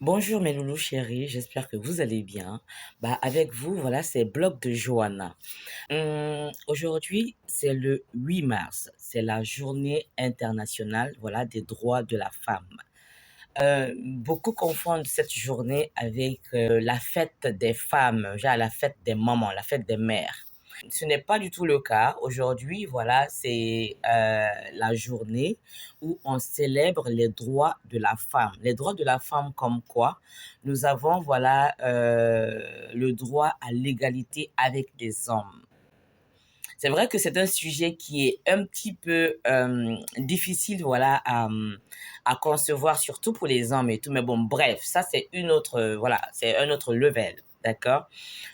Bonjour mes loulous chéris, j'espère que vous allez bien. Avec vous, voilà, c'est Blog de Johanna. Aujourd'hui, c'est le 8 mars, c'est la journée internationale, voilà, des droits de la femme. Beaucoup confondent cette journée avec la fête des femmes, genre la fête des mamans, la fête des mères. Ce n'est pas du tout le cas. Aujourd'hui, voilà, c'est la journée où on célèbre les droits de la femme. Les droits de la femme comme quoi? Nous avons, voilà, le droit à l'égalité avec les hommes. C'est vrai que c'est un sujet qui est un petit peu difficile, voilà, à concevoir, surtout pour les hommes et tout. Mais bon, bref, ça c'est une autre, voilà, c'est un autre level, d'accord?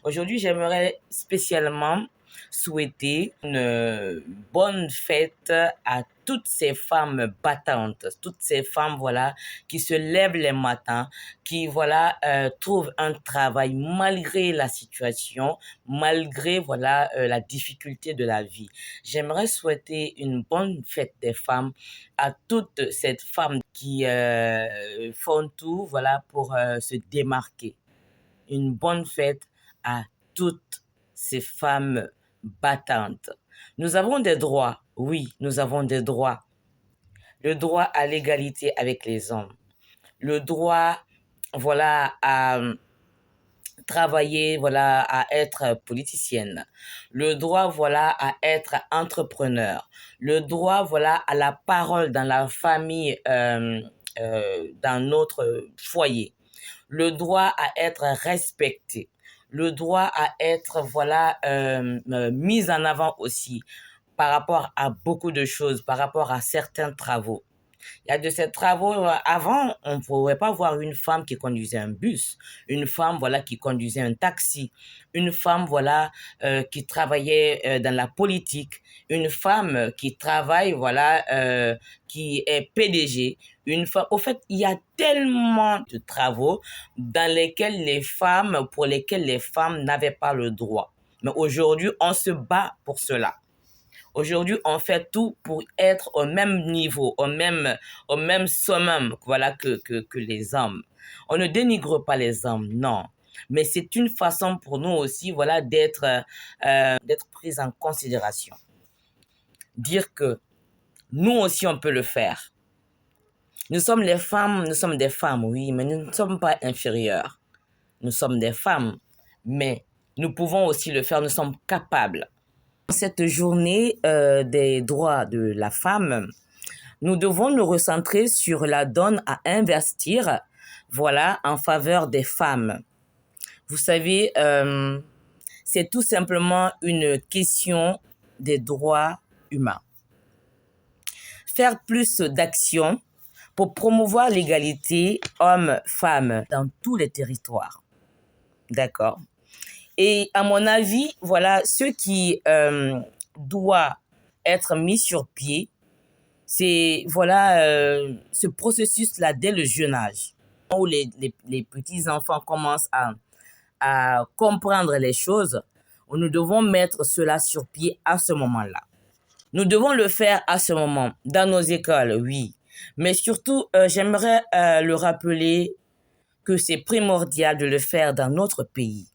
Aujourd'hui, j'aimerais spécialement souhaiter une bonne fête à toutes ces femmes battantes, toutes ces femmes, voilà, qui se lèvent les matins, qui, voilà, trouvent un travail malgré la situation, malgré, voilà, la difficulté de la vie. J'aimerais souhaiter une bonne fête des femmes à toutes ces femmes qui font tout, voilà, pour se démarquer. Une bonne fête à toutes ces femmes battantes. Nous avons des droits, oui, nous avons des droits. Le droit à l'égalité avec les hommes. Le droit, voilà, à travailler, voilà, à être politicienne. Le droit, voilà, à être entrepreneur. Le droit, voilà, à la parole dans la famille, dans notre foyer. Le droit à être respecté. Le droit à être, voilà, mis en avant aussi par rapport à beaucoup de choses, par rapport à certains travaux. Il y a de ces travaux, avant, on ne pouvait pas voir une femme qui conduisait un bus, une femme, voilà, qui conduisait un taxi, une femme, voilà, qui travaillait dans la politique, une femme qui travaille, voilà, qui est PDG, une femme. Au fait, il y a tellement de travaux pour lesquels les femmes n'avaient pas le droit. Mais aujourd'hui, on se bat pour cela. Aujourd'hui, on fait tout pour être au même niveau, au même summum, voilà, que les hommes. On ne dénigre pas les hommes, non. Mais c'est une façon pour nous aussi, voilà, d'être pris en considération. Dire que nous aussi, on peut le faire. Nous sommes les femmes, nous sommes des femmes, oui, mais nous ne sommes pas inférieures. Nous sommes des femmes, mais nous pouvons aussi le faire, nous sommes capables. Cette journée des droits de la femme, nous devons nous recentrer sur la donne à investir, voilà, en faveur des femmes. Vous savez, c'est tout simplement une question des droits humains. Faire plus d'actions pour promouvoir l'égalité hommes-femmes dans tous les territoires. D'accord? Et à mon avis, voilà, ce qui doit être mis sur pied, c'est voilà ce processus-là dès le jeune âge, où les petits-enfants commencent à comprendre les choses. Nous devons mettre cela sur pied à ce moment-là. Nous devons le faire à ce moment, dans nos écoles, oui. Mais surtout, j'aimerais le rappeler que c'est primordial de le faire dans notre pays,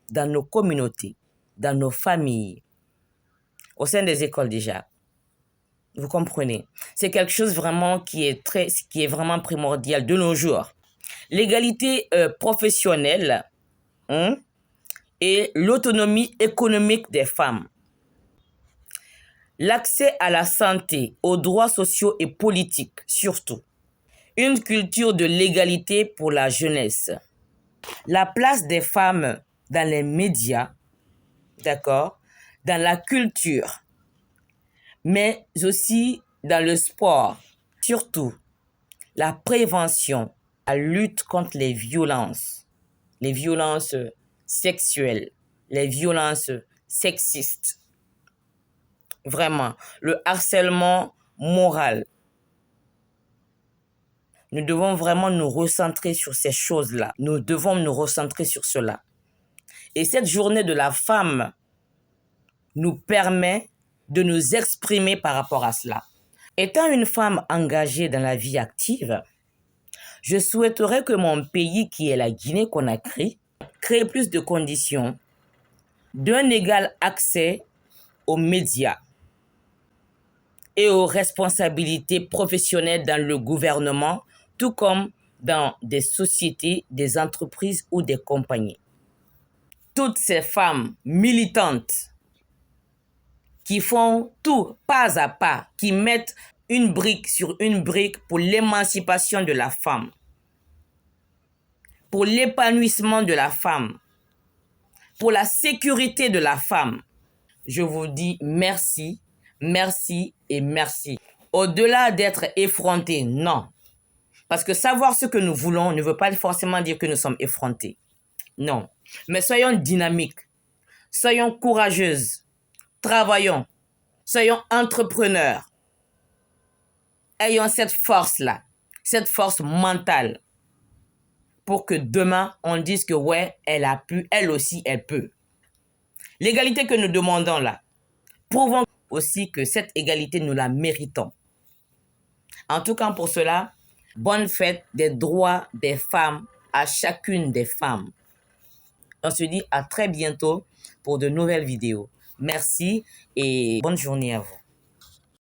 dans nos communautés, dans nos familles, au sein des écoles déjà. Vous comprenez? C'est quelque chose vraiment qui est vraiment primordial de nos jours. L'égalité professionnelle, hein, et l'autonomie économique des femmes. L'accès à la santé, aux droits sociaux et politiques, surtout. Une culture de l'égalité pour la jeunesse. La place des femmes dans les médias, d'accord, dans la culture, mais aussi dans le sport. Surtout, la prévention, la lutte contre les violences sexuelles, les violences sexistes. Vraiment, le harcèlement moral. Nous devons vraiment nous recentrer sur ces choses-là. Nous devons nous recentrer sur cela. Et cette journée de la femme nous permet de nous exprimer par rapport à cela. Étant une femme engagée dans la vie active, Je souhaiterais que mon pays, qui est la Guinée-Conakry, crée plus de conditions d'un égal accès aux médias et aux responsabilités professionnelles dans le gouvernement, tout comme dans des sociétés, des entreprises ou des compagnies. Toutes ces femmes militantes qui font tout pas à pas, qui mettent une brique sur une brique pour l'émancipation de la femme, pour l'épanouissement de la femme, pour la sécurité de la femme. Je vous dis merci, merci et merci. Au-delà d'être effronté, non. Parce que savoir ce que nous voulons ne veut pas forcément dire que nous sommes effrontés. Non. Mais soyons dynamiques, soyons courageuses, travaillons, soyons entrepreneurs. Ayons cette force-là, cette force mentale, pour que demain, on dise que ouais, elle a pu, elle aussi, elle peut. L'égalité que nous demandons là, prouvons aussi que cette égalité, nous la méritons. En tout cas, pour cela, bonne fête des droits des femmes à chacune des femmes. On se dit à très bientôt pour de nouvelles vidéos. Merci et bonne journée à vous.